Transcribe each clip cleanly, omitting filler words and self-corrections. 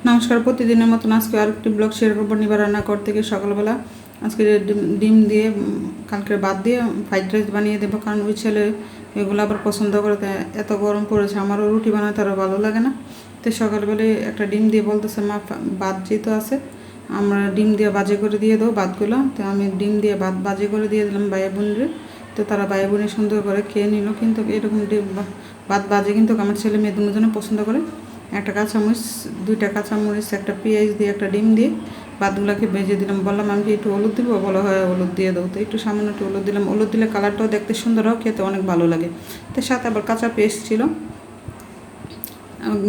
নমস্কার, প্রতিদিনের মতন আজকে আরেকটি ব্লগ শেয়ার করবো নিবার রান্না করতে গিয়ে। সকালবেলা আজকে ডিম দিয়ে কালকে বাদ দিয়ে ফ্রাইড রাইস বানিয়ে দেবো, কারণ ওই ছেলে এগুলো আবার পছন্দ করে। এত গরম পড়েছে, আমারও রুটি বানাতে আরও ভালো লাগে না। তো সকালবেলায় একটা ডিম দিয়ে বলতেছে মা ভাত যেহেতু আছে আমরা ডিম দিয়ে বাজে করে দিয়ে দেবো ভাতগুলো। তো আমি ডিম দিয়ে ভাত বাজে করে দিয়ে দিলাম ভাইয়া বোনরে। তো তারা ভাইয়া বোনে সুন্দর করে খেয়ে নিল। কিন্তু এরকম ভাত বাজে কিন্তু আমার ছেলে মেয়ে দুজনে পছন্দ করে। একটা কাঁচামরিচ, দুইটা কাঁচামরিচ, একটা পেঁয়াজ দিয়ে একটা ডিম দিয়ে ভাতগুলোকে ভেজে দিলাম। বললাম আমি কি একটু হলুদ দিব? বলো হয় হলুদ দিয়ে দাও। তো একটু সামান্য একটু হলুদ দিলাম। হলুদ দিলে কালারটাও দেখতে সুন্দর হয়, খেতে অনেক ভালো লাগে। তো সাথে আবার কাঁচা পেস্ট ছিল,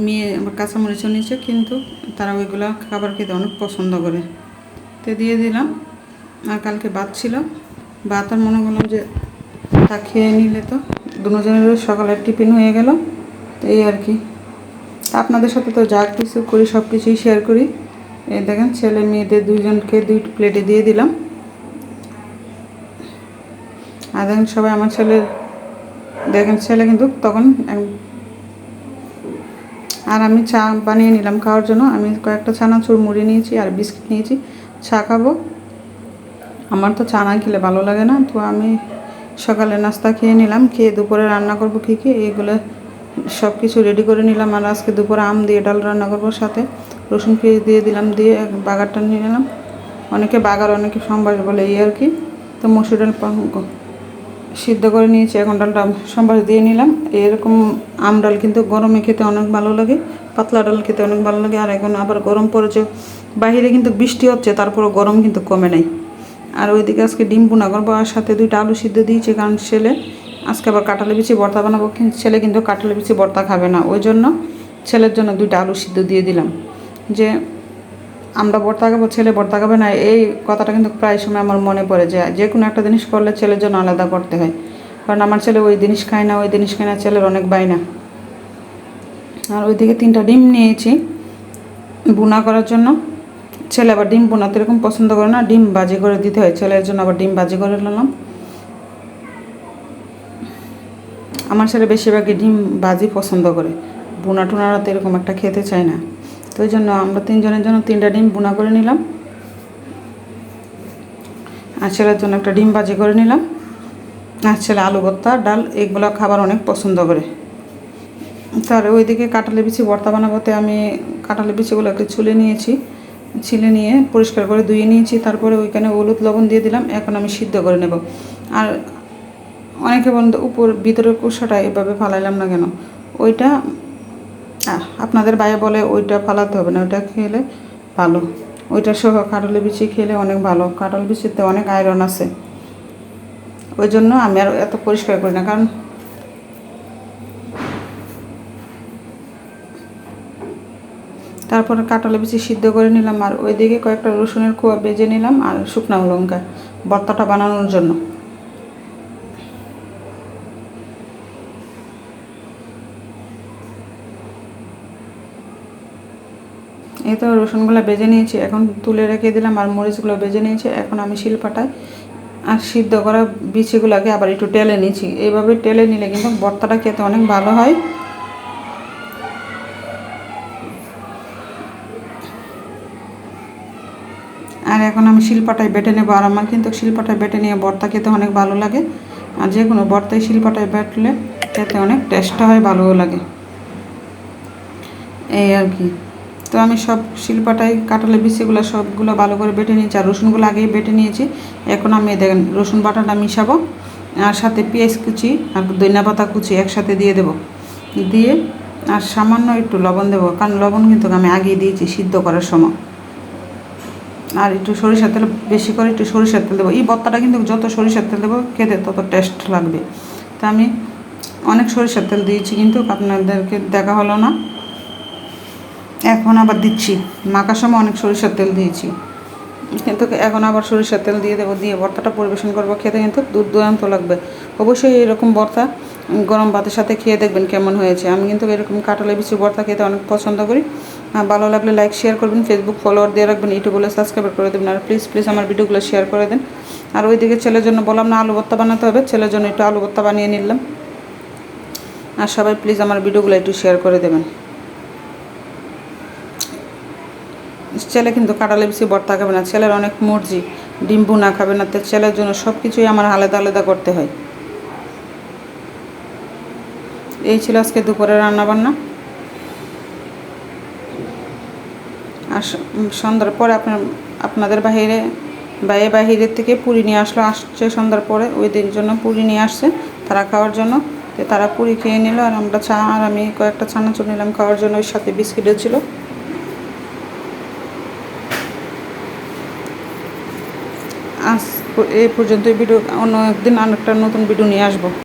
মেয়ে আবার কাঁচামরিচও নিয়েছে, কিন্তু তারা ওইগুলো খাবার খেতে অনেক পছন্দ করে। তো দিয়ে দিলাম। আর কালকে ভাত ছিল, ভাত আর মনে করলাম যে তা খেয়ে নিলে তো দুজনের সকালের টিফিন হয়ে গেল। তো এই আর কি। আপনাদের সাথে তো যা কিছু করি সব কিছুই শেয়ার করি। এই দেখেন ছেলে মেয়েদের দুইজনকে দুই প্লেটে দিয়ে দিলাম। আর দেখেন সবাই আমার দেখেন ছেলে কিন্তু তখন আর আমি চা বানিয়ে নিলাম খাওয়ার জন্য। আমি কয়েকটা চানাচুর মুড়ি নিয়েছি আর বিস্কিট নিয়েছি, চা খাবো। আমার তো চা না খেলে ভালো লাগে না। তো আমি সকালে নাস্তা খেয়ে নিলাম, খেয়ে দুপুরে রান্না করবো কী কী এগুলো সব কিছু রেডি করে নিলাম। আর আজকে দুপুরে আম দিয়ে ডাল রান্না করবো, সাথে রসুন পেঁয়াজ দিয়ে দিলাম, দিয়ে বাগারটা নিয়ে নিলাম। অনেকে বাগার, অনেকে সম্বার বলে, এই আর কি। তো মসুর ডাল সিদ্ধ করে নিয়েছি, এখন ডালটা সম্বার দিয়ে নিলাম। এরকম আম ডাল কিন্তু গরমে খেতে অনেক ভালো লাগে, পাতলা ডাল খেতে অনেক ভালো লাগে। আর এখন আবার গরম পড়েছে, বাইরে কিন্তু বৃষ্টি হচ্ছে, তারপরও গরম কিন্তু কমে নাই। আর ওইদিকে আজকে ডিম ভুনা করবো, আর সাথে দুইটা আলু সিদ্ধ দিয়েছি, কারণ ছেলে আজকে আবার কাঁঠালি বিচি ভর্তা বানাবো। ছেলে কিন্তু কাঁঠালি বিচি ভর্তা খাবে না, ওই জন্য ছেলের জন্য দুইটা আলু সিদ্ধ দিয়ে দিলাম। যে আমরা ভর্তা খাবো, ছেলে ভর্তা খাবে না, এই কথাটা কিন্তু প্রায় সময় আমার মনে পড়ে যে যে কোনো একটা জিনিস করলে ছেলের জন্য আলাদা করতে হয়। কারণ আমার ছেলে ওই জিনিস খায় না, ওই জিনিস খায় না, ছেলের অনেক বায়না। আর ওইদিকে 3টা ডিম নিয়েছি ভুনা করার জন্য। ছেলে আবার ডিম ভুনা তো এরকম পছন্দ করে না, ডিম ভাজি করে দিতে হয়। ছেলের জন্য আবার ডিম ভাজি করে নিলাম। আমার ছেলে বেশিরভাগই ডিম ভাজি পছন্দ করে, ভুনা টুনারা তো এরকম একটা খেতে চায় না। তো ওই জন্য আমরা 3জনের জন্য 3টা ডিম ভুনা করে নিলাম, আর ছেলের জন্য একটা ডিম ভাজি করে নিলাম। আর ছেলে আলু ভর্তা, ডাল এগুলো খাবার অনেক পছন্দ করে। তার ওইদিকে কাঁঠালি বিচি ভর্তা বানাবোতে আমি কাঁঠালি বিচিগুলোকে ছিলে নিয়ে পরিষ্কার করে ধুয়ে নিয়েছি। তারপরে ওইখানে হলুদ লবণ দিয়ে দিলাম। এখন আমি সিদ্ধ করে নেব। আর অনেকে বলেন উপর ভিতরের কুসাটা এভাবে ফালাইলাম না কেন, ওইটা আপনাদের বাইরে বলে ওইটা ফালাতে হবে না, ওইটা খেলে ভালো। ওইটা সহ কাঁঠালি বিচি খেলে অনেক ভালো, কাঁঠাল বিচিতে অনেক আয়রন আছে। ওই জন্য আমি আর এত পরিষ্কার করি না। কারণ তারপরে কাঁঠালি বিচি সিদ্ধ করে নিলাম। আর ওইদিকে কয়েকটা রসুনের কোয়া বেজে নিলাম, আর শুকনো লঙ্কা ভর্তাটা বানানোর জন্য। এই তো রসুনগুলো বেজে নিয়েছি, এখন তুলে রেখে দিলাম। আর মরিচগুলো বেজে নিয়েছি, এখন আমি শিলপাটায় আর সিদ্ধ করা বিচিগুলোকে আবার একটু টেলে নিয়েছি। এইভাবে টেলে নিলে কিন্তু ভর্তাটা খেতে অনেক ভালো হয়। আর এখন আমি শিলপাটায় বেটে নেবো। আর আমার কিন্তু শিলপাটায় বেটে নিয়ে ভর্তা খেতে অনেক ভালো লাগে। আর যে কোনো ভর্তায় শিলপাটায় বেটলে খেতে অনেক টেস্ট হয়, ভালোও লাগে, এই আর কি। তো আমি সব শিলপাটায় কাঁঠালের বিচিগুলো সবগুলো ভালো করে বেটে নিয়েছি। আর রসুনগুলো আগেই বেটে নিয়েছি। এখন আমি দেখেন রসুন বাটাটা মিশাবো, আর সাথে পেঁয়াজ কুচি আর ধনিয়া পাতা কুচি একসাথে দিয়ে দেবো। দিয়ে আর সামান্য একটু লবণ দেবো, কারণ লবণ কিন্তু আমি আগেই দিয়েছি সিদ্ধ করার সময়। আর একটু সরিষার তেল, বেশি করে একটু সরিষার তেল দেবো। এই ভর্তাটা কিন্তু যত সরিষার তেল দেবো খেতে তত টেস্ট লাগবে। তা আমি অনেক সরিষার তেল দিয়েছি, কিন্তু আপনাদেরকে দেখা হলো না। এখন আবার দিচ্ছি, মাখার সময় অনেক সরিষার তেল দিয়েছি, কিন্তু এখন আবার সরিষার তেল দিয়ে দেবো। দিয়ে ভর্তাটা পরিবেশন করবো, খেতে কিন্তু দুর্দান্ত লাগবে। অবশ্যই এরকম ভর্তা গরম ভাতের সাথে খেয়ে দেখবেন কেমন হয়েছে। আমি কিন্তু এরকম কাঁঠালের বিচি ভর্তা খেতে অনেক পছন্দ করি। ভালো লাগলে লাইক শেয়ার করবেন, ফেসবুক ফলোয়ার দিয়ে রাখবেন, ইউটিউবে সাবস্ক্রাইব করে দেবেন। আর প্লিজ আমার ভিডিওগুলো শেয়ার করে দেন। আর ওইদিকে ছেলের জন্য বললাম না আলু ভর্তা বানাতে হবে, ছেলের জন্য একটু আলু ভর্তা বানিয়ে নিলাম। আর সবাই প্লিজ আমার ভিডিওগুলো একটু শেয়ার করে দেবেন। ছেলে কিন্তু কাঁঠালের বিচি ভর্তা খাবে না, ছেলের অনেক মর্জি, ডিম ভুনা খাবে না, তো ছেলের জন্য সব কিছুই আমার আলাদা আলাদা করতে হয়। এই ছিল আজকে দুপুরে রান্নাবান্না। আর সন্ধ্যার পরে আপনাদের বাহিরের থেকে পুরি নিয়ে আসছে সন্ধ্যার পরে, ওই দিনের জন্য পুরি নিয়ে আসছে তারা খাওয়ার জন্য। তো তারা পুরি খেয়ে নিল, আর আমরা চা আর আমি কয়েকটা চানাচুর নিলাম খাওয়ার জন্য, ওই সাথে বিস্কিটও ছিল। আজ এই পর্যন্ত ভিডিও, অন্য একদিন আরেকটা নতুন ভিডিও নিয়ে আসবো।